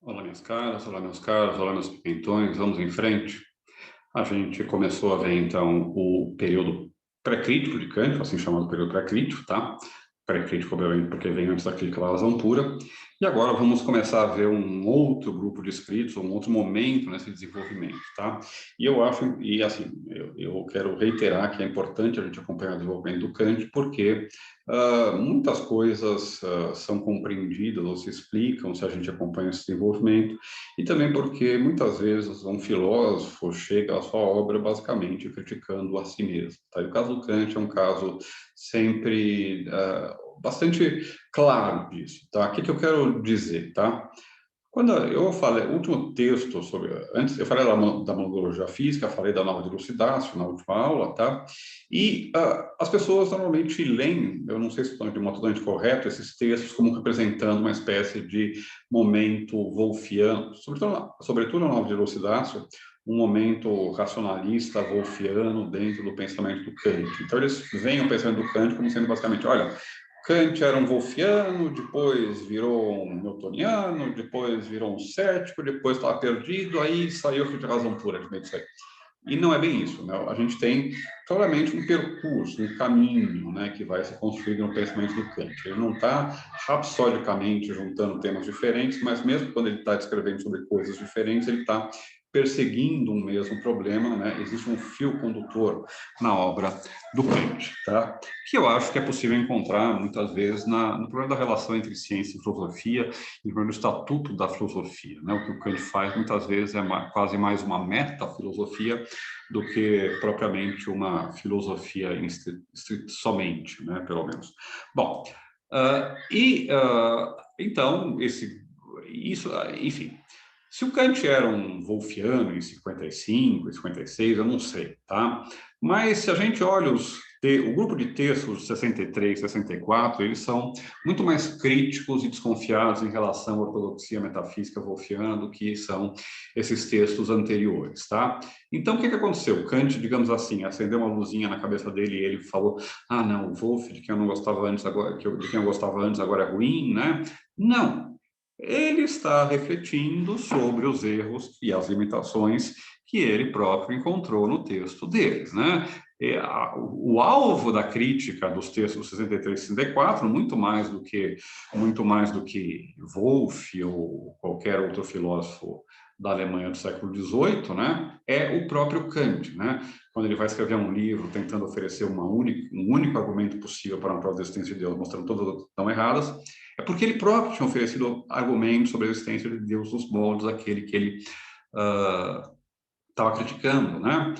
Olá, minhas caras, olá, meus caros, olá, meus pimentões, vamos em frente. A gente começou a ver, então, o período pré-crítico de Kant, assim chamado período pré-crítico, tá? Pré-crítico, obviamente, porque vem antes da crítica da razão pura. E agora vamos começar a ver um outro grupo de escritos, um outro momento nesse desenvolvimento, tá? E eu acho, e assim, eu quero reiterar que é importante a gente acompanhar o desenvolvimento do Kant, porque muitas coisas são compreendidas ou se explicam se a gente acompanha esse desenvolvimento, e também porque muitas vezes um filósofo chega à sua obra basicamente criticando a si mesmo. Tá? E o caso do Kant é um caso sempre bastante claro disso. Tá? O que eu quero dizer? Tá? Quando eu falei, o último texto sobre, antes eu falei da monologia física, falei da nova de Lucidácio na última aula, tá? E as pessoas normalmente leem, eu não sei se estou de modo totalmente correto, esses textos como representando uma espécie de momento wolfiano, sobretudo na nova de Lucidácio, um momento racionalista wolfiano dentro do pensamento do Kant. Então eles veem o pensamento do Kant como sendo basicamente, olha, Kant era um wolfiano, depois virou um newtoniano, depois virou um cético, depois estava perdido, aí saiu de razão pura de meio disso aí. E não é bem isso, né? A gente tem claramente um percurso, um caminho, né, que vai se construindo no pensamento do Kant. Ele não está rapsodicamente juntando temas diferentes, mas mesmo quando ele está descrevendo sobre coisas diferentes, ele está perseguindo um mesmo problema, né? Existe um fio condutor na obra do Kant, tá? Que eu acho que é possível encontrar muitas vezes no problema da relação entre ciência e filosofia, e no problema do estatuto da filosofia, né? O que o Kant faz muitas vezes é quase mais uma metafilosofia do que propriamente uma filosofia somente, né? Pelo menos. Bom, então enfim. Se o Kant era um wolfiano em 55, 56, eu não sei, tá? Mas se a gente olha o grupo de textos de 63, 64, eles são muito mais críticos e desconfiados em relação à ortodoxia metafísica wolfiana do que são esses textos anteriores, tá? Então, o que aconteceu? Kant, digamos assim, acendeu uma luzinha na cabeça dele e ele falou, ah, não, o Wolff, de quem eu não gostava antes, de quem eu gostava antes, agora é ruim, né? Não. Ele está refletindo sobre os erros e as limitações que ele próprio encontrou no texto deles, né? O alvo da crítica dos textos 63 e 64, muito mais do que Wolff ou qualquer outro filósofo da Alemanha do século XVIII, né, é o próprio Kant, né? Quando ele vai escrever um livro tentando oferecer um único argumento possível para uma prova da existência de Deus, mostrando todas as outras estão erradas, é porque ele próprio tinha oferecido argumentos sobre a existência de Deus nos moldes daquele que ele estava criticando, né?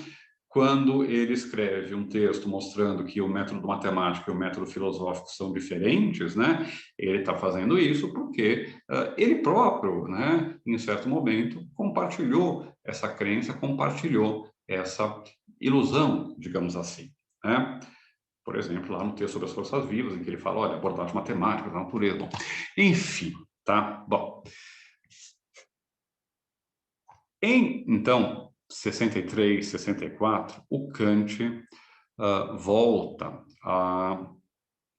Quando ele escreve um texto mostrando que o método matemático e o método filosófico são diferentes, né? Ele está fazendo isso porque ele próprio, né, em certo momento, compartilhou essa crença, compartilhou essa ilusão, digamos assim, né? Por exemplo, lá no texto sobre as forças vivas, em que ele fala, olha, abordagem matemática da natureza. Bom, enfim, tá? Bom, então, 63, 64, o Kant volta a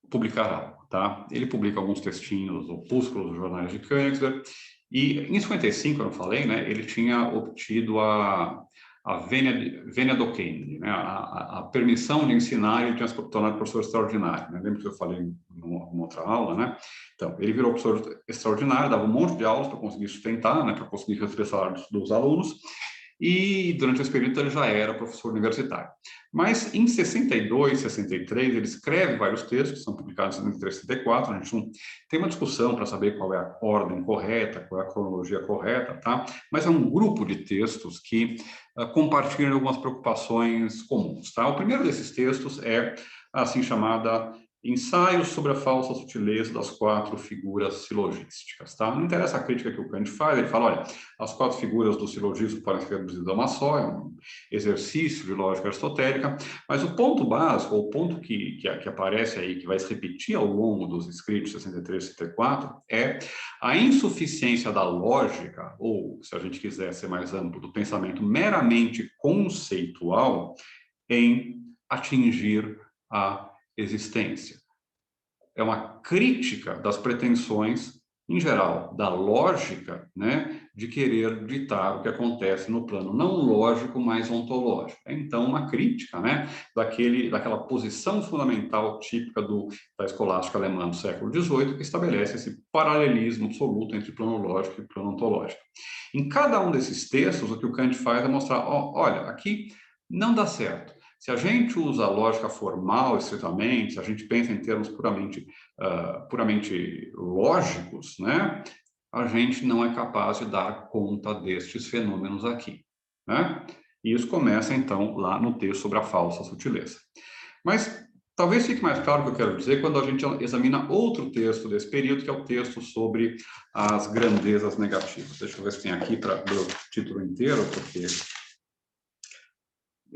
publicar algo, tá? Ele publica alguns textinhos, opúsculos dos jornais de Königsberg, e em 55, eu não falei, né, ele tinha obtido a vênia docente, né, a permissão de ensinar, ele tinha se tornado professor extraordinário, né? Lembra que eu falei numa outra aula, né? Então, ele virou professor extraordinário, dava um monte de aulas para conseguir sustentar, né, para conseguir receber salários dos alunos, e durante esse período ele já era professor universitário. Mas em 62, 63, ele escreve vários textos, que são publicados em 63, 64, a gente não tem uma discussão para saber qual é a ordem correta, qual é a cronologia correta, tá? Mas é um grupo de textos que compartilham algumas preocupações comuns, tá? O primeiro desses textos é a assim chamada Ensaios sobre a falsa sutileza das quatro figuras silogísticas, tá? Não interessa a crítica que o Kant faz, ele fala, olha, as quatro figuras do silogismo podem ser reduzidas a uma só, é um exercício de lógica aristotélica, mas o ponto básico, o ponto que aparece aí, que vai se repetir ao longo dos escritos 63 e 64, é a insuficiência da lógica, ou, se a gente quiser ser mais amplo, do pensamento meramente conceitual em atingir a existência. É uma crítica das pretensões em geral, da lógica, né, de querer ditar o que acontece no plano não lógico, mas ontológico. É, então, uma crítica, né, daquela posição fundamental típica da escolástica alemã do século XVIII, que estabelece esse paralelismo absoluto entre plano lógico e plano ontológico. Em cada um desses textos, o que o Kant faz é mostrar, olha, aqui não dá certo. Se a gente usa a lógica formal, estritamente, se a gente pensa em termos puramente lógicos, né, a gente não é capaz de dar conta destes fenômenos aqui, né? E isso começa, então, lá no texto sobre a falsa sutileza. Mas talvez fique mais claro o que eu quero dizer quando a gente examina outro texto desse período, que é o texto sobre as grandezas negativas. Deixa eu ver se tem aqui para o título inteiro, porque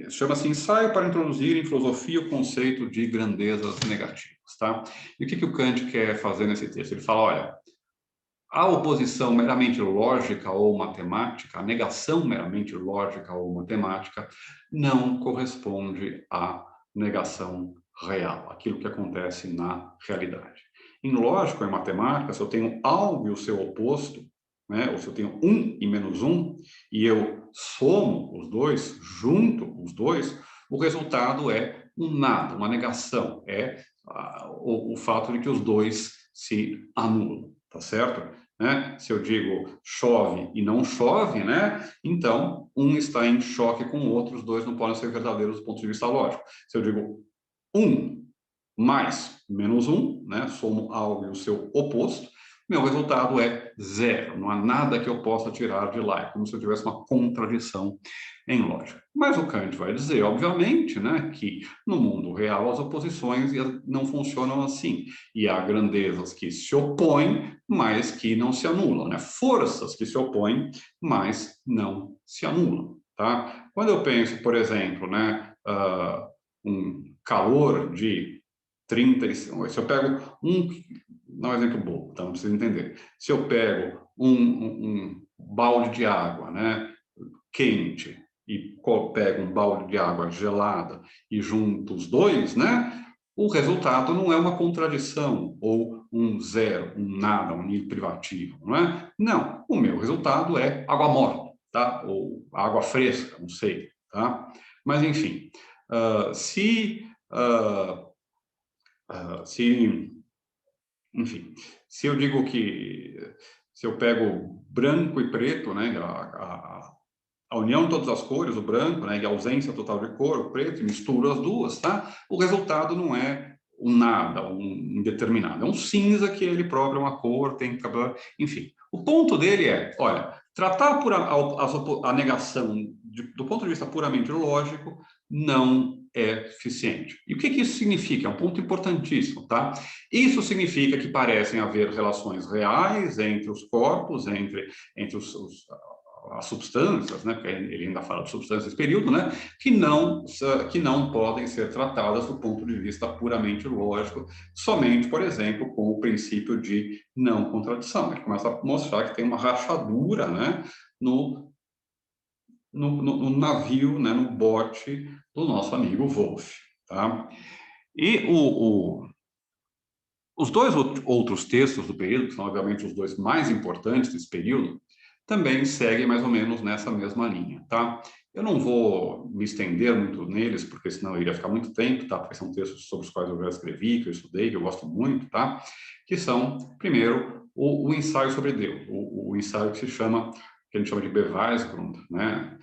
chama-se Ensaio para introduzir em filosofia o conceito de grandezas negativas, tá? E o que o Kant quer fazer nesse texto? Ele fala, olha, a oposição meramente lógica ou matemática, a negação meramente lógica ou matemática, não corresponde à negação real, aquilo que acontece na realidade. Em lógica, em matemática, se eu tenho algo e o seu oposto, né, ou se eu tenho 1 e menos 1, e eu somo os dois, junto os dois, o resultado é um nada, uma negação, é o fato de que os dois se anulam, tá certo? Né? Se eu digo chove e não chove, né? Então, um está em choque com o outro, os dois não podem ser verdadeiros do ponto de vista lógico. Se eu digo 1 mais menos 1, né? Somo algo e o seu oposto, meu resultado é 0. Não há nada que eu possa tirar de lá. É como se eu tivesse uma contradição em lógica. Mas o Kant vai dizer, obviamente, né, que no mundo real as oposições não funcionam assim. E há grandezas que se opõem, mas que não se anulam, né? Forças que se opõem, mas não se anulam, tá? Quando eu penso, por exemplo, né, um calor de 30, se eu pego dá um exemplo bobo, tá? Não precisa entender. Se eu pego um balde de água, né, quente, e pego um balde de água gelada e junto os dois, né, o resultado não é uma contradição ou um zero, um nada, um nível privativo, não é? Não, o meu resultado é água morna, tá? Ou água fresca, não sei, tá? Mas, enfim, se enfim, se eu digo que se eu pego branco e preto, né, a união de todas as cores, o branco, né, e a ausência total de cor, o preto, e misturo as duas, tá? O resultado não é um nada, um indeterminado, é um cinza que ele próprio é uma cor, tem cabelo, enfim. O ponto dele é, olha, tratar a negação do ponto de vista puramente lógico não é suficiente. E o que isso significa? É um ponto importantíssimo, tá? Isso significa que parecem haver relações reais entre os corpos, entre as substâncias, né, porque ele ainda fala de substâncias nesse período, né, que não podem ser tratadas do ponto de vista puramente lógico, somente, por exemplo, com o princípio de não contradição. Ele começa a mostrar que tem uma rachadura, né, no navio, né, no bote do nosso amigo Wolff, tá? E os dois outros textos do período, que são obviamente os dois mais importantes desse período, também seguem mais ou menos nessa mesma linha, tá? Eu não vou me estender muito neles, porque senão iria ficar muito tempo, tá? Porque são textos sobre os quais eu já escrevi, que eu estudei, que eu gosto muito, tá? Que são, primeiro, o ensaio sobre Deus, o ensaio que se chama, que a gente chama de Beweisgrund, né?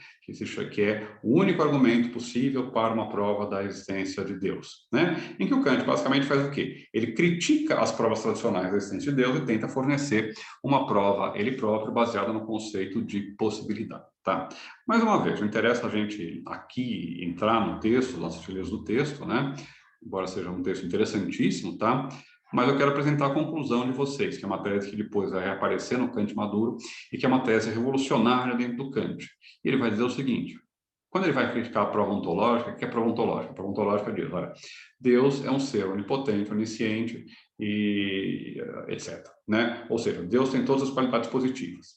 Que é o único argumento possível para uma prova da existência de Deus, né? Em que o Kant basicamente faz o quê? Ele critica as provas tradicionais da existência de Deus e tenta fornecer uma prova, ele próprio, baseada no conceito de possibilidade, tá? Mais uma vez, não interessa a gente aqui entrar no texto, nas sutilezas do texto, né? Embora seja um texto interessantíssimo, tá? Mas eu quero apresentar a conclusão de vocês, que é uma tese que depois vai reaparecer no Kant Maduro e que é uma tese revolucionária dentro do Kant. E ele vai dizer o seguinte: quando ele vai criticar a prova ontológica, o que é prova ontológica? A prova ontológica diz, olha, Deus é um ser onipotente, onisciente e etc. Né? Ou seja, Deus tem todas as qualidades positivas.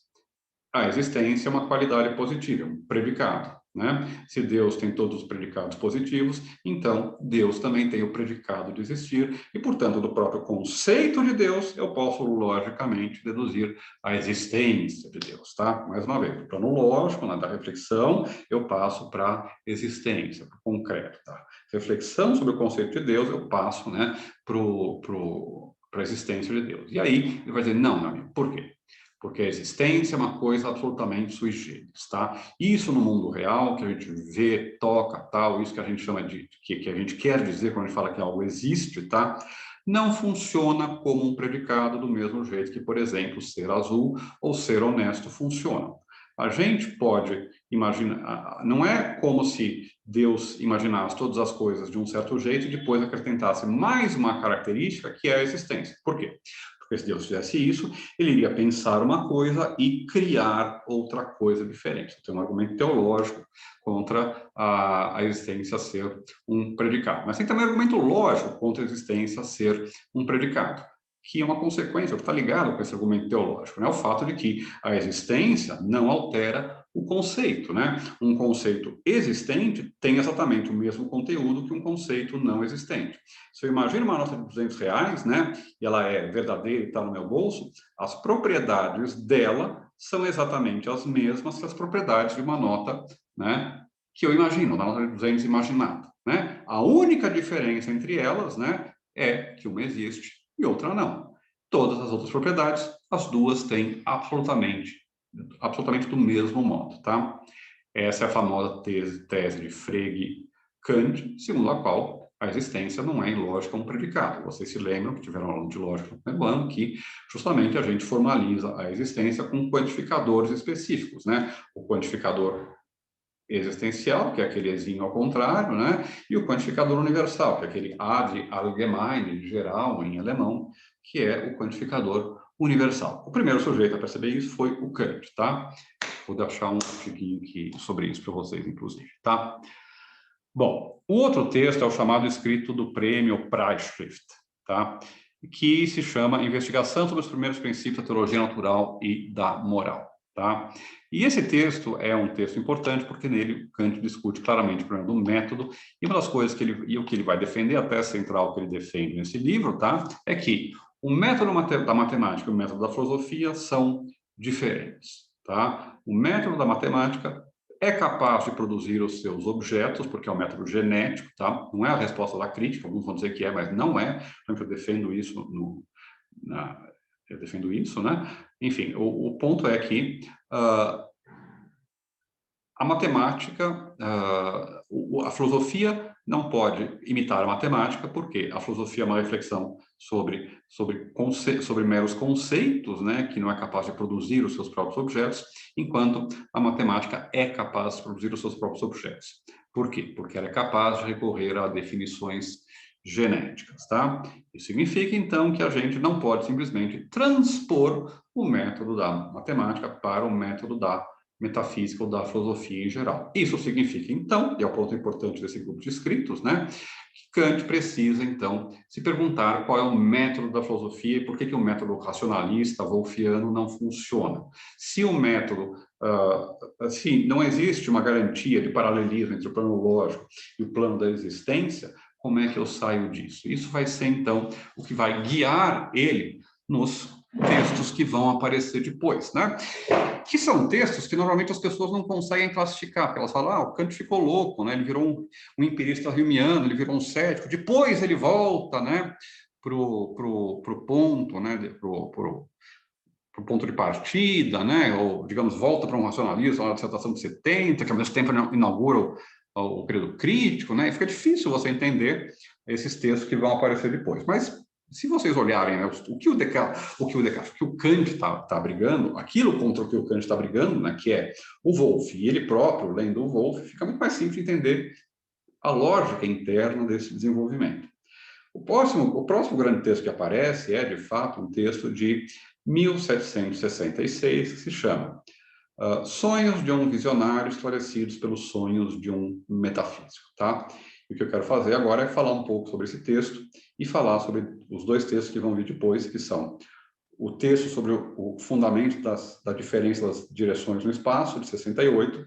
A existência é uma qualidade positiva, um predicado. né? Se Deus tem todos os predicados positivos, então Deus também tem o predicado de existir, e, portanto, do próprio conceito de Deus, eu posso, logicamente, deduzir a existência de Deus, tá? Mais uma vez, do plano lógico, né, da reflexão, eu passo para a existência, para o concreto, tá? Reflexão sobre o conceito de Deus, eu passo, né, para a existência de Deus. E aí, ele vai dizer, não, meu amigo, por quê? Porque a existência é uma coisa absolutamente sui generis, tá? Isso no mundo real, que a gente vê, toca, tal, isso que a gente chama de, que a gente quer dizer quando a gente fala que algo existe, tá? Não funciona como um predicado do mesmo jeito que, por exemplo, ser azul ou ser honesto funcionam. A gente pode imaginar, não é como se Deus imaginasse todas as coisas de um certo jeito e depois acrescentasse mais uma característica que é a existência. Por quê? Porque se Deus fizesse isso, ele iria pensar uma coisa e criar outra coisa diferente. Tem um argumento teológico contra a existência ser um predicado. Mas tem também um argumento lógico contra a existência ser um predicado, que é uma consequência, que está ligado com esse argumento teológico, né? O fato de que a existência não altera o conceito, né? Um conceito existente tem exatamente o mesmo conteúdo que um conceito não existente. Se eu imagino uma nota de R$200, né, e ela é verdadeira e está no meu bolso, as propriedades dela são exatamente as mesmas que as propriedades de uma nota, né, que eu imagino, uma nota de 200 imaginada, né? A única diferença entre elas, né, é que uma existe e outra não. Todas as outras propriedades, as duas têm absolutamente do mesmo modo, tá? Essa é a famosa tese de Frege Kant, segundo a qual a existência não é, em lógica, um predicado. Vocês se lembram, que tiveram aula de lógica no primeiro ano, que justamente a gente formaliza a existência com quantificadores específicos, né? O quantificador existencial, que é aquele ezinho ao contrário, né? E o quantificador universal, que é aquele ad allgemeine, geral, em alemão, que é o quantificador universal. O primeiro sujeito a perceber isso foi o Kant, tá? Vou deixar um artigo aqui sobre isso para vocês, inclusive, tá? Bom, o outro texto é o chamado escrito do prêmio Preisschrift, tá? Que se chama Investigação sobre os primeiros princípios da teologia natural e da moral, tá? E esse texto é um texto importante porque nele Kant discute claramente o problema do método, e uma das coisas que ele, e o que ele vai defender, até central que ele defende nesse livro, tá? É que o método da matemática e o método da filosofia são diferentes, tá? O método da matemática é capaz de produzir os seus objetos, porque é um método genético, tá? Não é a resposta da crítica, alguns vão dizer que é, mas não é. Eu defendo isso eu defendo isso, né? Enfim, o ponto é que a matemática, a filosofia não pode imitar a matemática, porque a filosofia é uma reflexão sobre meros conceitos, né, que não é capaz de produzir os seus próprios objetos, enquanto a matemática é capaz de produzir os seus próprios objetos. Por quê? Porque ela é capaz de recorrer a definições genéticas, tá? Isso significa, então, que a gente não pode simplesmente transpor o método da matemática para o método da metafísica ou da filosofia em geral. Isso significa, então, e é o ponto importante desse grupo de escritos, né, que Kant precisa, então, se perguntar qual é o método da filosofia e por que o método racionalista, wolffiano, não funciona. Se o método, assim, não existe uma garantia de paralelismo entre o plano lógico e o plano da existência, como é que eu saio disso? Isso vai ser, então, o que vai guiar ele nos textos que vão aparecer depois, né? Que são textos que normalmente as pessoas não conseguem classificar, porque elas falam, o Kant ficou louco, né? Ele virou um empirista humeano, ele virou um cético, depois ele volta, né, pro ponto, né, pro ponto de partida, né, ou, digamos, volta para um racionalismo, a dissertação de 70, que ao mesmo tempo inaugura o período crítico, né, e fica difícil você entender esses textos que vão aparecer depois. Mas se vocês olharem, né, o que o Kant está brigando, aquilo contra o que o Kant está brigando, né, que é o Wolff, e ele próprio, lendo o Wolff, fica muito mais simples de entender a lógica interna desse desenvolvimento. O próximo grande texto que aparece é, de fato, um texto de 1766, que se chama Sonhos de um Visionário Esclarecidos pelos Sonhos de um Metafísico, tá? E o que eu quero fazer agora é falar um pouco sobre esse texto e falar sobre os dois textos que vão vir depois, que são o texto sobre o fundamento da diferença das direções no espaço, de 68,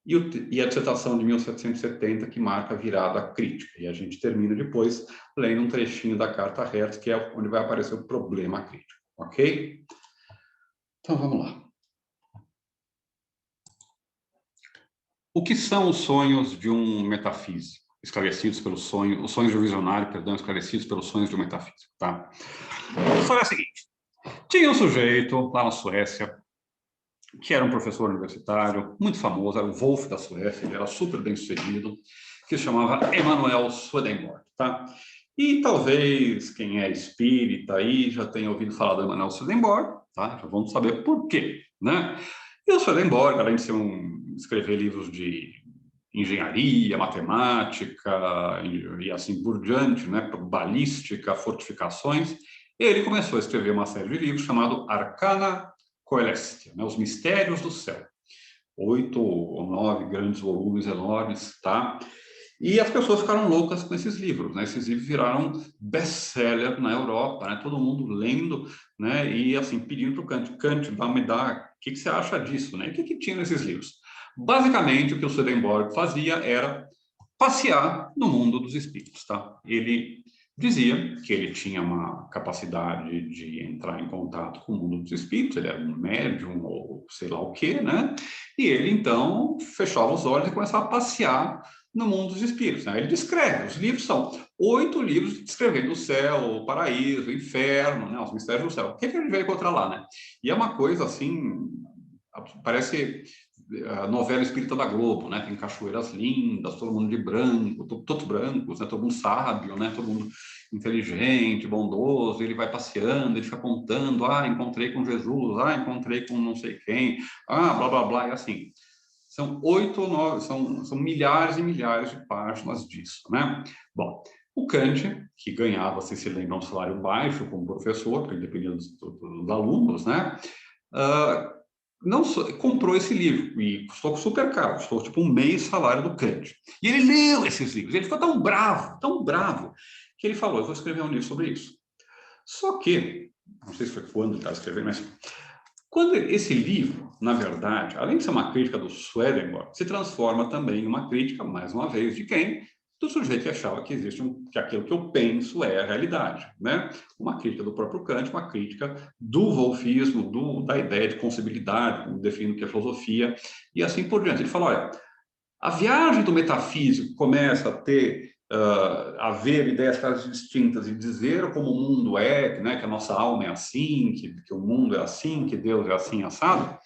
e a dissertação de 1770, que marca a virada crítica. E a gente termina depois lendo um trechinho da carta Hertz, que é onde vai aparecer o problema crítico, ok? Então, vamos lá. O que são os sonhos de um metafísico? Esclarecidos pelo sonho, os sonhos de um visionário, perdão, esclarecidos pelos sonhos de um metafísico, tá? A história é a seguinte. Tinha um sujeito lá na Suécia, que era um professor universitário, muito famoso, era o Wolf da Suécia, ele era super bem sucedido, que se chamava Emanuel Swedenborg, tá? E talvez quem é espírita aí já tenha ouvido falar do Emanuel Swedenborg, tá? Já vamos saber por quê, né? E o Swedenborg, além de escrever livros de engenharia, matemática e assim por diante, né? Balística, fortificações, ele começou a escrever uma série de livros chamado Arcana Coelestia, né? Os Mistérios do Céu. 8 ou 9 grandes volumes enormes, tá? E as pessoas ficaram loucas com esses livros, né? Esses livros viraram best-seller na Europa, né? Todo mundo lendo, né? E assim, pedindo para o Kant, Kant, me dá, o que você acha disso, né? O que tinha nesses livros? Basicamente, o que o Swedenborg fazia era passear no mundo dos espíritos, tá? Ele dizia que ele tinha uma capacidade de entrar em contato com o mundo dos espíritos, ele era um médium ou sei lá o quê, né? E ele, então, fechava os olhos e começava a passear no mundo dos espíritos, né? Ele descreve, os livros são 8 livros descrevendo o céu, o paraíso, o inferno, né? Os mistérios do céu. O que a gente vai encontrar lá, né? E é uma coisa, assim, parece a novela espírita da Globo, né? Tem cachoeiras lindas, todo mundo de branco, todos brancos, né? Todo mundo sábio, né? Todo mundo inteligente, bondoso. Ele vai passeando, ele fica contando, encontrei com Jesus, encontrei com não sei quem, blá blá blá, e assim. São 8 ou 9, são milhares e milhares de páginas disso, né? Bom, o Kant, que ganhava, se lembra, um salário baixo como professor, porque ele dependia dos alunos, né? Não comprou esse livro e custou super caro, custou tipo um mês salário do Kant. E ele leu esses livros, ele ficou tão bravo, que ele falou, eu vou escrever um livro sobre isso. Só que, não sei se foi quando ele estava escrevendo, mas quando esse livro, na verdade, além de ser uma crítica do Swedenborg, se transforma também em uma crítica, mais uma vez, de quem? Do sujeito que achava que existe que aquilo que eu penso é a realidade, né? Uma crítica do próprio Kant, uma crítica do wolfismo, da ideia de possibilidade, como define o que é filosofia, e assim por diante. Ele fala, olha, a viagem do metafísico começa a ver ideias quase distintas e dizer como o mundo é, né, que a nossa alma é assim, que o mundo é assim, que Deus é assim, assado.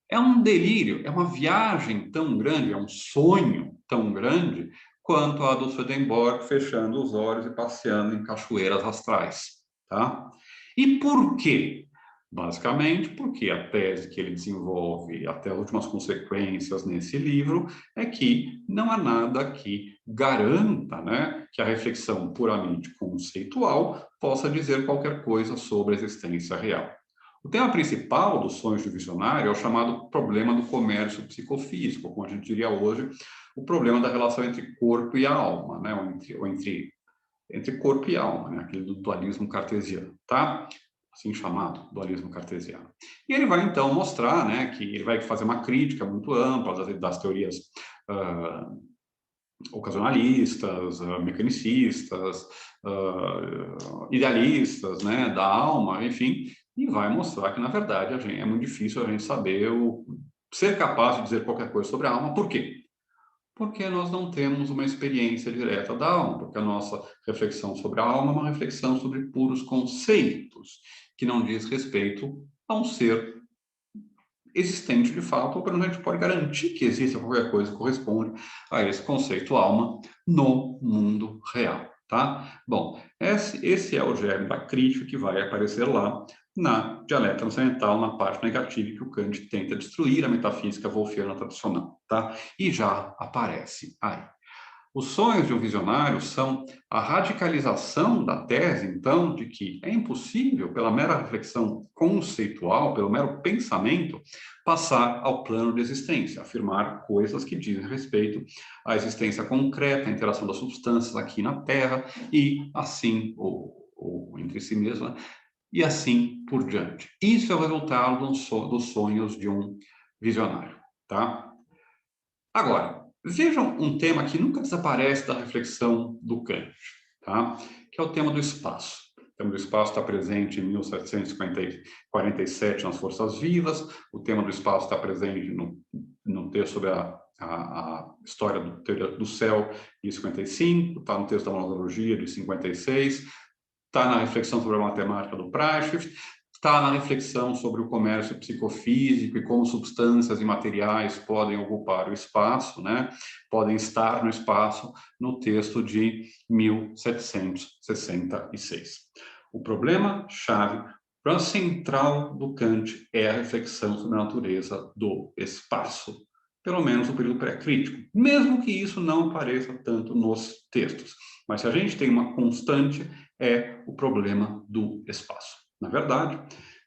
É um delírio, é uma viagem tão grande, é um sonho tão grande quanto a do Swedenborg fechando os olhos e passeando em cachoeiras astrais, tá? E por quê? Basicamente porque a tese que ele desenvolve até as últimas consequências nesse livro é que não há nada que garanta, né, que a reflexão puramente conceitual possa dizer qualquer coisa sobre a existência real. O tema principal dos sonhos do visionário é o chamado problema do comércio psicofísico, como a gente diria hoje, o problema da relação entre corpo e alma, né? ou entre corpo e alma, né? Aquele do dualismo cartesiano, tá? Assim chamado dualismo cartesiano. E ele vai então mostrar, né, que ele vai fazer uma crítica muito ampla das teorias ocasionalistas, mecanicistas, idealistas, né, da alma, enfim, e vai mostrar que, na verdade, é muito difícil a gente saber ser capaz de dizer qualquer coisa sobre a alma. Por quê? Porque nós não temos uma experiência direta da alma, porque a nossa reflexão sobre a alma é uma reflexão sobre puros conceitos, que não diz respeito a um ser existente de fato, ou pelo menos a gente pode garantir que exista qualquer coisa que corresponde a esse conceito alma no mundo real, tá? Bom, esse é o germe da crítica que vai aparecer lá na dialética transcendental, na parte negativa que o Kant tenta destruir a metafísica wolfiana tradicional, tá? E já aparece aí. Os sonhos de um visionário são a radicalização da tese, então, de que é impossível, pela mera reflexão conceitual, pelo mero pensamento, passar ao plano de existência, afirmar coisas que dizem respeito à existência concreta, à interação das substâncias aqui na Terra, e assim, ou entre si mesma, e assim por diante. Isso é o resultado dos sonhos de um visionário, tá? Agora, vejam um tema que nunca desaparece da reflexão do Kant, tá? Que é o tema do espaço. O tema do espaço está presente em 1747 nas Forças Vivas, o tema do espaço está presente no texto sobre a história do céu, de 55, está no texto da Monologia, de 56, está na reflexão sobre a matemática do Prashvili, está na reflexão sobre o comércio psicofísico e como substâncias e materiais podem ocupar o espaço, né? Podem estar no espaço, no texto de 1766. O problema-chave, o problema central do Kant é a reflexão sobre a natureza do espaço, pelo menos no período pré-crítico, mesmo que isso não apareça tanto nos textos. Mas se a gente tem uma constante, é o problema do espaço. Na verdade,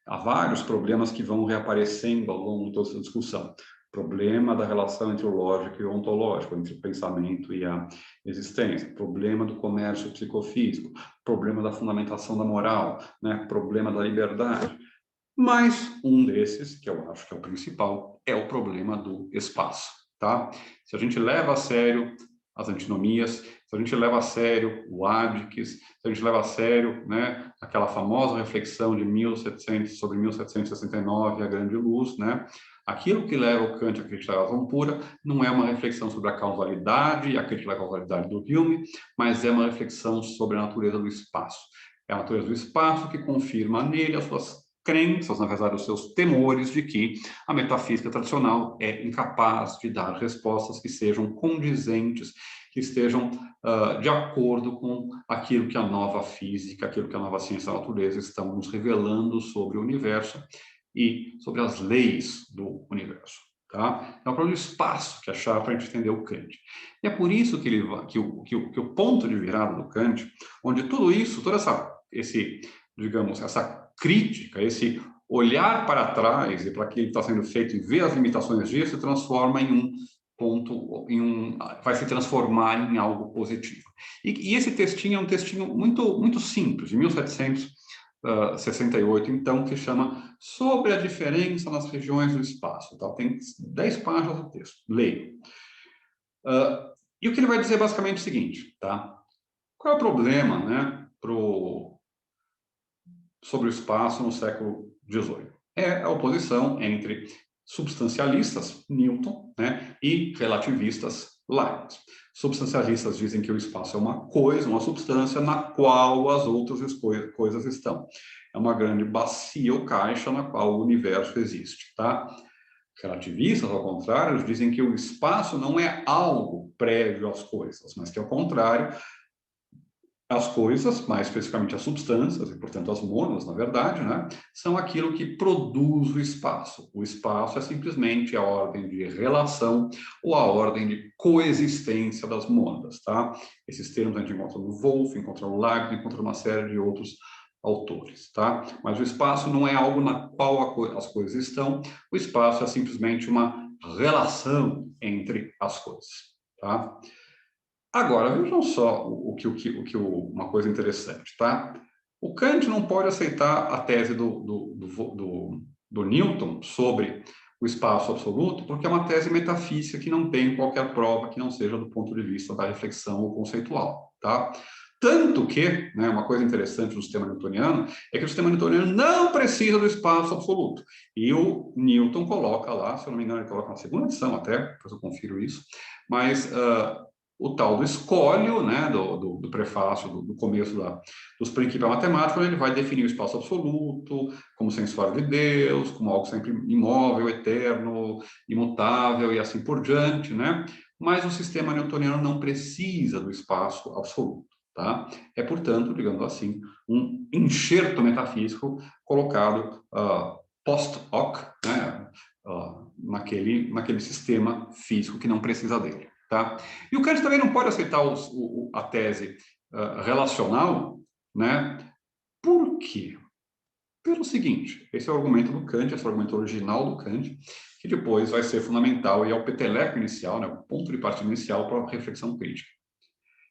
há vários problemas que vão reaparecendo ao longo de toda essa discussão. Problema da relação entre o lógico e o ontológico, entre o pensamento e a existência. Problema do comércio psicofísico. Problema da fundamentação da moral, né? Problema da liberdade. Mas um desses, que eu acho que é o principal, é o problema do espaço, tá? Se a gente leva a sério as antinomias, se a gente leva a sério o Adics, se a gente leva a sério, né, aquela famosa reflexão de 1700 sobre 1769, a grande luz, né? Aquilo que leva o Kant a acreditar a razão pura não é uma reflexão sobre a causalidade, a crítica da causalidade do Hume, mas é uma reflexão sobre a natureza do espaço. É a natureza do espaço que confirma nele as suas crenças, na verdade, os seus temores de que a metafísica tradicional é incapaz de dar respostas que sejam condizentes, que estejam de acordo com aquilo que a nova física, aquilo que a nova ciência da natureza estão nos revelando sobre o universo e sobre as leis do universo. Tá? É o problema do espaço que é a chave para a gente entender o Kant. E é por isso que o ponto de virada do Kant, onde tudo isso, essa crítica, esse olhar para trás e para aquilo que está sendo feito e ver as limitações disso, se transforma em um ponto, vai se transformar em algo positivo. E esse textinho é um textinho muito simples, de 1768, então, que chama Sobre a Diferença nas Regiões do Espaço. Tá? Tem 10 páginas do texto. Leio. E o que ele vai dizer basicamente é o seguinte, tá? Qual é o problema, né, sobre o espaço no século XVIII? É a oposição entre substancialistas, Newton, né, e relativistas, Leibniz. Substancialistas dizem que o espaço é uma coisa, uma substância na qual as outras coisas estão. É uma grande bacia ou caixa na qual o universo existe, tá? Relativistas, ao contrário, eles dizem que o espaço não é algo prévio às coisas, mas que, ao contrário, as coisas, mais especificamente as substâncias, e portanto as mônadas, na verdade, né, são aquilo que produz o espaço. O espaço é simplesmente a ordem de relação ou a ordem de coexistência das mônadas, tá? Esses termos a gente encontra no Wolff, encontra no Leibniz, encontra uma série de outros autores, tá? Mas o espaço não é algo na qual as coisas estão, o espaço é simplesmente uma relação entre as coisas, tá? Agora, vejam só uma coisa interessante, tá? O Kant não pode aceitar a tese do Newton sobre o espaço absoluto, porque é uma tese metafísica que não tem qualquer prova que não seja do ponto de vista da reflexão ou conceitual, tá? Tanto que, né, uma coisa interessante do sistema newtoniano é que o sistema newtoniano não precisa do espaço absoluto. E o Newton coloca lá, se eu não me engano, ele coloca na segunda edição até, depois eu confiro isso, mas o tal do escolho, né, do prefácio, do começo dos princípios matemáticos, ele vai definir o espaço absoluto como sensório de Deus, como algo sempre imóvel, eterno, imutável e assim por diante, né? Mas o sistema newtoniano não precisa do espaço absoluto, tá? É, portanto, digamos assim, um enxerto metafísico colocado post hoc, né, naquele sistema físico que não precisa dele. Tá? E o Kant também não pode aceitar a tese relacional, né? Por quê? Pelo seguinte, esse é o argumento do Kant, esse é o argumento original do Kant, que depois vai ser fundamental e é o peteleco inicial, né, o ponto de partida inicial para a reflexão crítica.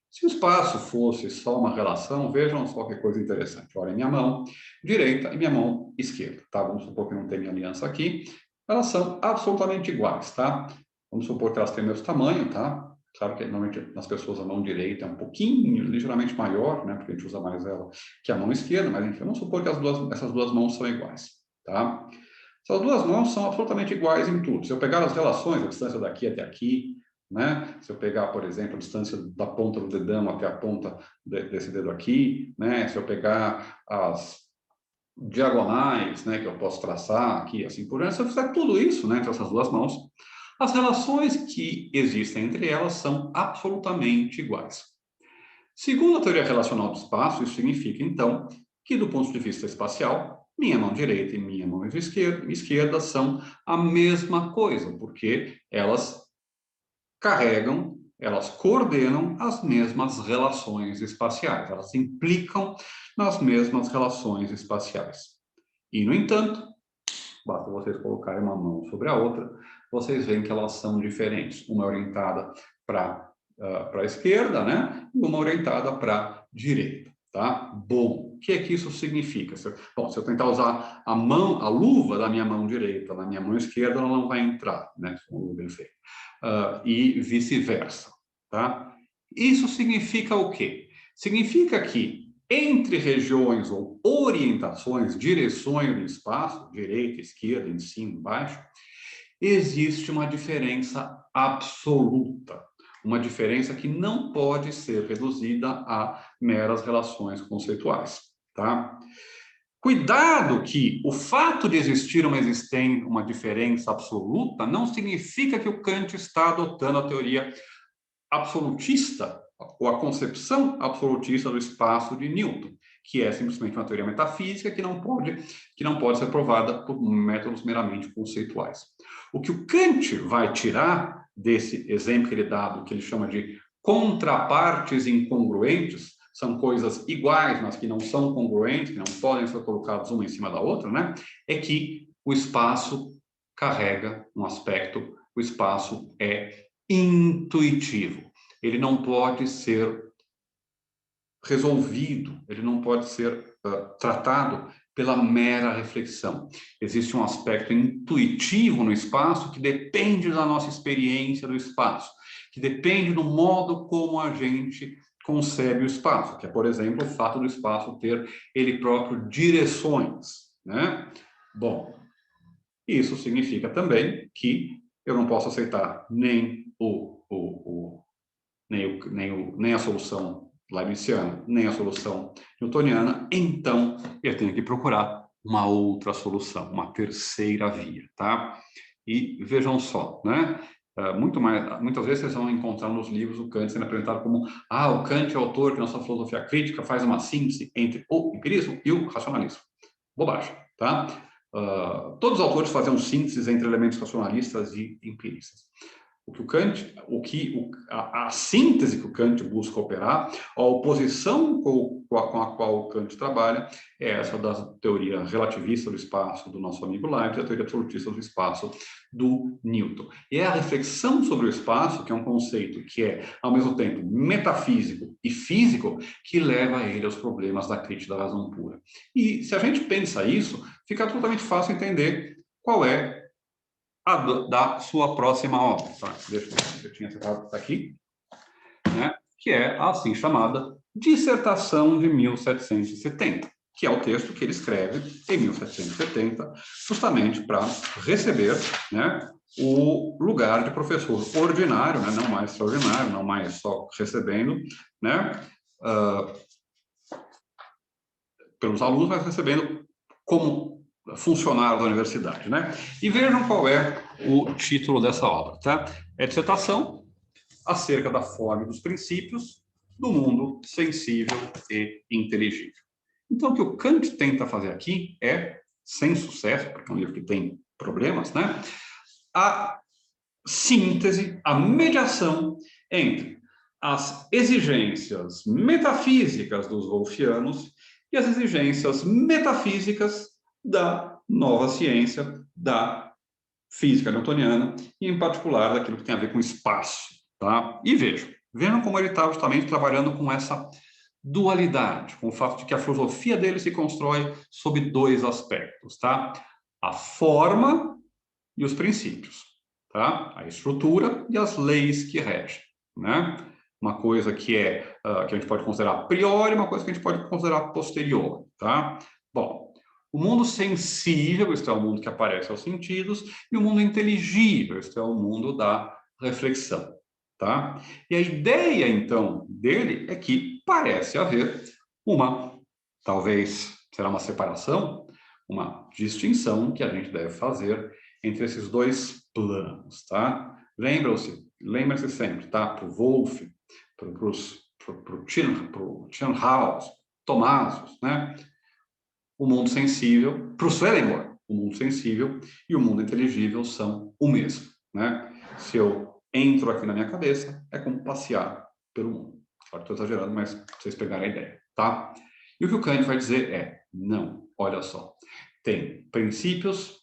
Se o espaço fosse só uma relação, vejam só que coisa interessante. Olha, minha mão direita e minha mão esquerda, tá? Vamos supor que não tem aliança aqui. Elas são absolutamente iguais, tá? Vamos supor que elas têm o mesmo tamanho, tá? Claro que normalmente nas pessoas a mão direita é um pouquinho, ligeiramente maior, né? Porque a gente usa mais ela que a mão esquerda, mas enfim, vamos supor que essas duas mãos são iguais, tá? Essas duas mãos são absolutamente iguais em tudo. Se eu pegar as relações, a distância daqui até aqui, né? Se eu pegar, por exemplo, a distância da ponta do dedão até a ponta desse dedo aqui, né? Se eu pegar as diagonais, né, que eu posso traçar aqui, assim por diante, se eu fizer tudo isso, né, entre essas duas mãos, as relações que existem entre elas são absolutamente iguais. Segundo a teoria relacional do espaço, isso significa, então, que do ponto de vista espacial, minha mão direita e minha mão esquerda são a mesma coisa, porque elas carregam, elas coordenam as mesmas relações espaciais, elas implicam nas mesmas relações espaciais. E, no entanto, basta vocês colocarem uma mão sobre a outra, vocês veem que elas são diferentes. Uma é orientada para a esquerda, né? E uma orientada para a direita, tá? Bom, o que é que isso significa? Se eu tentar usar a luva da minha mão direita na minha mão esquerda, ela não vai entrar, né? E vice-versa, tá? Isso significa o quê? Significa que entre regiões ou orientações, direções do espaço, direita, esquerda, em cima, embaixo, existe uma diferença absoluta. Uma diferença que não pode ser reduzida a meras relações conceituais, tá? Cuidado que o fato de existir uma diferença absoluta não significa que o Kant está adotando a teoria absolutista, ou a concepção absolutista do espaço de Newton, que é simplesmente uma teoria metafísica que não pode ser provada por métodos meramente conceituais. O que o Kant vai tirar desse exemplo que ele dá, do que ele chama de contrapartes incongruentes, são coisas iguais, mas que não são congruentes, que não podem ser colocadas uma em cima da outra, né? É que o espaço carrega um aspecto, o espaço é intuitivo. Ele não pode ser resolvido, ele não pode ser tratado pela mera reflexão. Existe um aspecto intuitivo no espaço que depende da nossa experiência do espaço, que depende do modo como a gente concebe o espaço, que é, por exemplo, o fato do espaço ter ele próprio direções, né? Bom, isso significa também que eu não posso aceitar nem nem a solução leibniziana, nem a solução newtoniana, então eu tenho que procurar uma outra solução, uma terceira via, tá? E vejam só, né? Muitas vezes vocês vão encontrar nos livros o Kant sendo apresentado como o Kant é o autor que na sua filosofia crítica faz uma síntese entre o empirismo e o racionalismo. Bobagem, tá? Todos os autores faziam sínteses entre elementos racionalistas e empiristas. A síntese que o Kant busca operar, a oposição com a qual o Kant trabalha, é essa da teoria relativista do espaço do nosso amigo Leibniz e a teoria absolutista do espaço do Newton. E é a reflexão sobre o espaço, que é um conceito que é, ao mesmo tempo, metafísico e físico, que leva ele aos problemas da crítica da razão pura. E se a gente pensa isso, fica absolutamente fácil entender qual é da sua próxima obra. Tá? Deixa eu tinha separado aqui, né? Que é a assim chamada Dissertação de 1770, que é o texto que ele escreve em 1770, justamente para receber, né, o lugar de professor ordinário, né, não mais extraordinário, não mais só recebendo, né, pelos alunos, mas recebendo como funcionário da universidade, né? E vejam qual é o título dessa obra, tá? É dissertação acerca da forma e dos princípios do mundo sensível e inteligível. Então, o que o Kant tenta fazer aqui é, sem sucesso, porque é um livro que tem problemas, né? A síntese, a mediação entre as exigências metafísicas dos wolffianos e as exigências metafísicas da nova ciência, da física newtoniana, e em particular daquilo que tem a ver com espaço, tá? E vejam como ele está justamente trabalhando com essa dualidade, com o fato de que a filosofia dele se constrói sob dois aspectos, tá? A forma e os princípios. tá? A estrutura e as leis que regem, né? Uma coisa que que a gente pode considerar a priori, uma coisa que a gente pode considerar posterior, tá? Bom, o mundo sensível, este é o mundo que aparece aos sentidos, e o mundo inteligível, este é o mundo da reflexão, tá? E a ideia, então, dele é que parece haver talvez será uma separação, uma distinção que a gente deve fazer entre esses dois planos, tá? Lembre-se sempre, tá? Para o Wolff, para o Tannhaus, Tomasos, né? O mundo sensível, para o Swedenborg, o mundo sensível e o mundo inteligível são o mesmo, né? Se eu entro aqui na minha cabeça, é como passear pelo mundo. Claro que estou exagerando, mas pra vocês pegarem a ideia, tá? E o que o Kant vai dizer é, não, olha só, tem princípios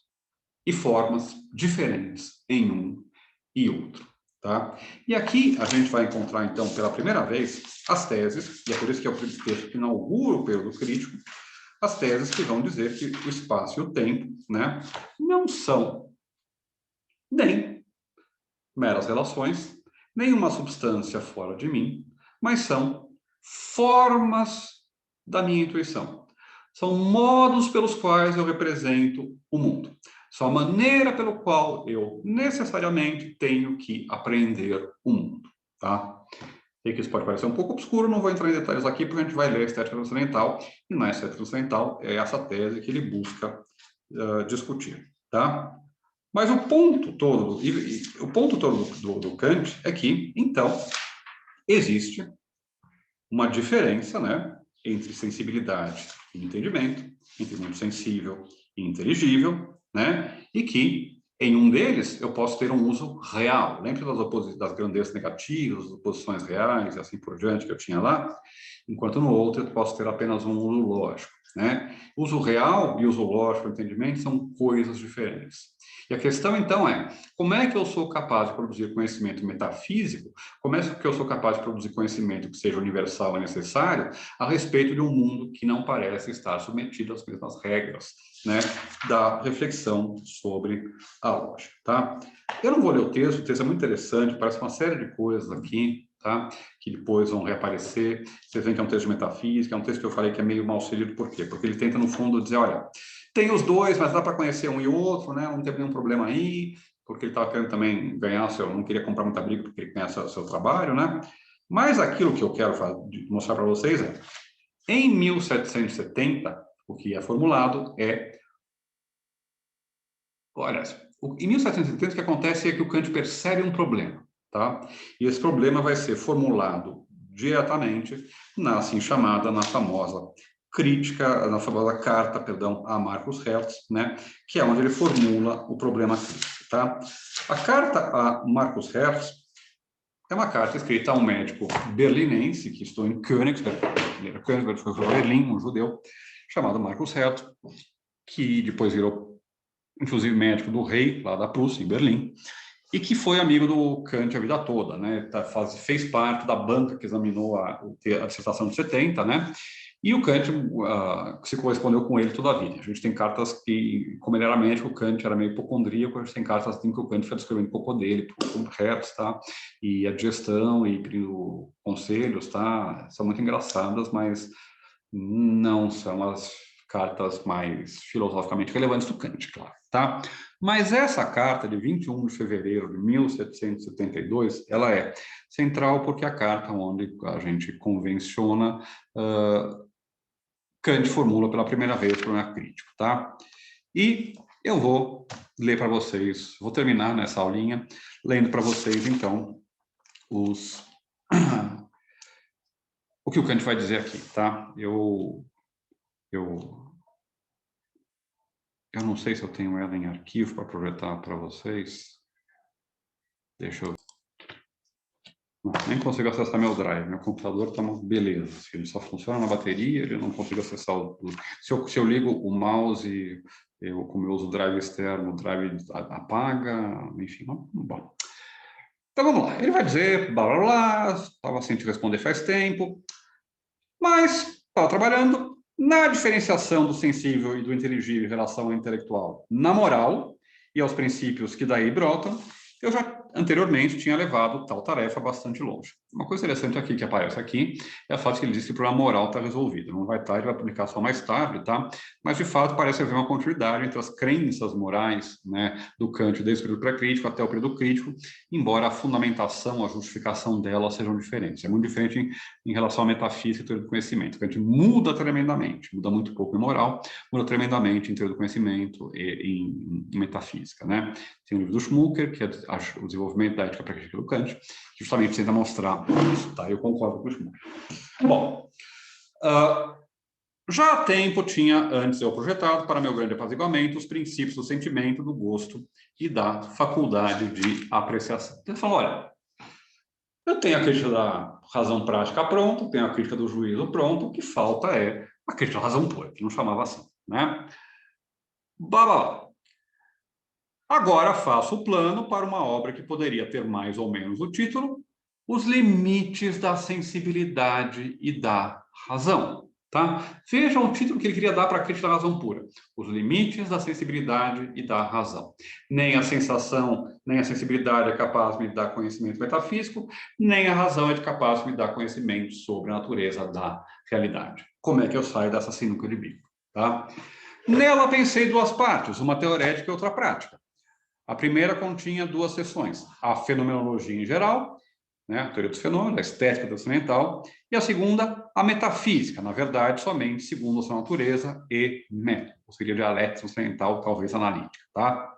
e formas diferentes em um e outro, tá? E aqui a gente vai encontrar, então, pela primeira vez, as teses, e é por isso que é o texto que inaugura o período crítico, as teses que vão dizer que o espaço e o tempo, né, não são nem meras relações, nem uma substância fora de mim, mas são formas da minha intuição. São modos pelos quais eu represento o mundo. São a maneira pelo qual eu necessariamente tenho que aprender o mundo, tá? Sei que isso pode parecer um pouco obscuro, não vou entrar em detalhes aqui, porque a gente vai ler a estética transcendental, e na estética transcendental é essa tese que ele busca discutir, tá? Mas o ponto todo, o ponto todo do Kant é que, então, existe uma diferença, né, entre sensibilidade e entendimento, entre mundo sensível e inteligível, né, e que em um deles eu posso ter um uso real. Lembra das grandezas negativas, das oposições reais e assim por diante que eu tinha lá? Enquanto no outro eu posso ter apenas um uso lógico, né? Uso real e uso lógico, entendimento, são coisas diferentes. E a questão, então, é como é que eu sou capaz de produzir conhecimento metafísico, como é que eu sou capaz de produzir conhecimento que seja universal e necessário a respeito de um mundo que não parece estar submetido às mesmas regras, né, da reflexão sobre a lógica, tá? Eu não vou ler o texto é muito interessante, parece uma série de coisas aqui, tá? Que depois vão reaparecer. Vocês veem que é um texto de metafísica, é um texto que eu falei que é meio mal serido, por quê? Porque ele tenta, no fundo, dizer, olha, tem os dois, mas dá para conhecer um e outro, né? Não teve nenhum problema aí, porque ele estava querendo também ganhar não queria comprar muita briga porque ele conhece o seu trabalho, né? Mas aquilo que eu quero mostrar para vocês é, em 1770, o que é formulado é, olha, em 1770 o que acontece é que o Kant percebe um problema, tá? E esse problema vai ser formulado diretamente na famosa crítica, na famosa carta, perdão, a Marcus Hertz, né? Que é onde ele formula o problema crítico, tá? A carta a Marcus Hertz é uma carta escrita a um médico berlinense que estudou em Königsberg, foi para Berlim, um judeu, chamado Marcus Hertz, que depois virou, inclusive, médico do rei, lá da Prússia, em Berlim, e que foi amigo do Kant a vida toda, né? Fez parte da banca que examinou a dissertação de 70, né? E o Kant se correspondeu com ele toda a vida. A gente tem cartas que, como ele era médico, o Kant era meio hipocondríaco, a gente tem cartas assim, que o Kant foi descrevendo um pouco dele, como Hertz, tá? E a digestão e pedindo conselhos, tá? São muito engraçadas, mas não são as cartas mais filosoficamente relevantes do Kant, claro, tá? Mas essa carta de 21 de fevereiro de 1772, ela é central porque é a carta onde a gente convenciona Kant formula pela primeira vez o problema crítico, tá? E eu vou ler para vocês, vou terminar nessa aulinha, lendo para vocês, então, o que o Kant vai dizer aqui, tá? Eu não sei se eu tenho ela em arquivo para projetar para vocês. Deixa eu... Não, nem consigo acessar meu drive. Meu computador está uma beleza. Ele só funciona na bateria, ele não consigo acessar o... Se eu ligo o mouse, como eu uso o drive externo, o drive apaga, enfim, bom. Então vamos lá. Ele vai dizer, blá blá blá, estava sem te responder faz tempo, mas estava trabalhando na diferenciação do sensível e do inteligível em relação ao intelectual, na moral e aos princípios que daí brotam, eu já anteriormente tinha levado tal tarefa bastante longe. Uma coisa interessante aqui que aparece aqui é a fato que ele diz que o problema moral está resolvido. Não vai estar, ele vai publicar só mais tarde, tá? Mas, de fato, parece haver uma continuidade entre as crenças morais, né, do Kant desde o período pré-crítico até o período crítico, embora a fundamentação, a justificação delas sejam diferentes. É muito diferente em relação à metafísica e teoria do conhecimento. Kant muda tremendamente, muda muito pouco em moral, muda tremendamente em teoria do conhecimento e em metafísica, né? Tem o livro do Schmucker, que é o desenvolvimento da ética pré-crítica do Kant, que justamente tenta mostrar isso, tá? Eu concordo com o Schmucker. Bom, já há tempo tinha antes eu projetado, para meu grande apaziguamento, os princípios do sentimento, do gosto e da faculdade de apreciação. Então, ele falou, olha, eu tenho a crítica da razão prática pronta, tenho a crítica do juízo pronto, o que falta é a crítica da razão pura, que não chamava assim, né? Blá. Agora faço o plano para uma obra que poderia ter mais ou menos o título, Os Limites da Sensibilidade e da Razão. Tá? Vejam o título que ele queria dar para a crítica da razão pura. Os limites da sensibilidade e da razão. Nem a sensação, nem a sensibilidade é capaz de me dar conhecimento metafísico, nem a razão é capaz de me dar conhecimento sobre a natureza da realidade. Como é que eu saio dessa sinuca de bico? Tá? Nela pensei duas partes, uma teorética e outra prática. A primeira continha duas seções, a fenomenologia em geral, né, a teoria dos fenômenos, a estética transcendental, e a segunda, a metafísica, na verdade, somente segundo a sua natureza e método, ou seria dialética transcendental, talvez analítica, tá?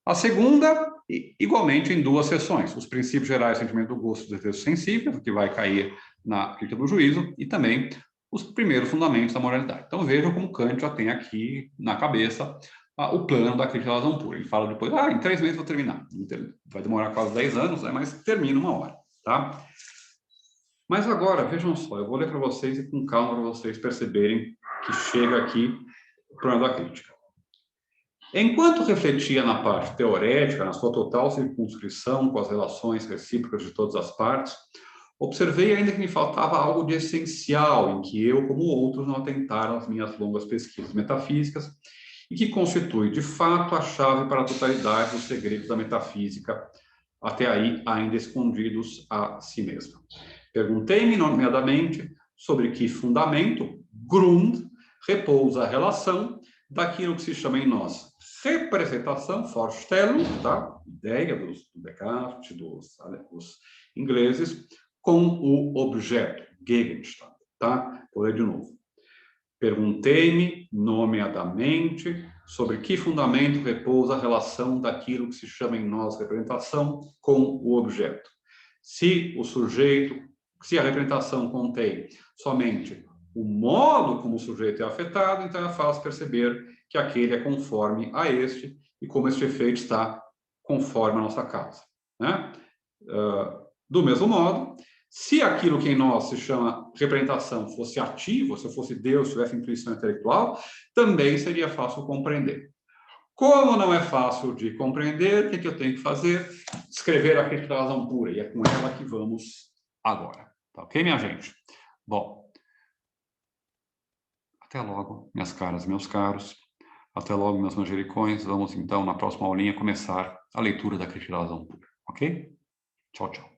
A segunda, igualmente em duas seções, os princípios gerais do sentimento do gosto do desejo sensível, que vai cair na crítica do juízo, e também os primeiros fundamentos da moralidade. Então vejam como Kant já tem aqui na cabeça o plano da crítica da razão pura. Ele fala depois, em 3 meses vou terminar. Vai demorar quase 10 anos, né, mas termina uma hora, tá? Mas agora, vejam só, eu vou ler para vocês e com calma para vocês perceberem que chega aqui o plano da crítica. Enquanto refletia na parte teorética, na sua total circunscrição com as relações recíprocas de todas as partes, observei ainda que me faltava algo de essencial em que eu, como outros, não atentaram às minhas longas pesquisas metafísicas e que constitui, de fato, a chave para a totalidade dos segredos da metafísica, até aí ainda escondidos a si mesma. Perguntei-me, nomeadamente, sobre que fundamento, Grund, repousa a relação daquilo que se chama em nós representação, Vorstellung, tá? Ideia do Descartes, dos ingleses, com o objeto, Gegenstand, tá? Vou ler de novo. Perguntei-me, nomeadamente, sobre que fundamento repousa a relação daquilo que se chama em nós representação com o objeto. Se o sujeito, se a representação contém somente o modo como o sujeito é afetado, então é fácil perceber que aquele é conforme a este e como este efeito está conforme a nossa causa, né? Do mesmo modo, se aquilo que em nós se chama representação fosse ativo, se eu fosse Deus, tivesse intuição intelectual, também seria fácil compreender. Como não é fácil de compreender, o que eu tenho que fazer? Escrever a crítica da razão pura, e é com ela que vamos agora. Tá ok, minha gente? Bom, até logo, minhas caras e meus caros. Até logo, meus manjericões. Vamos, então, na próxima aulinha, começar a leitura da crítica da razão pura. Ok? Tchau, tchau.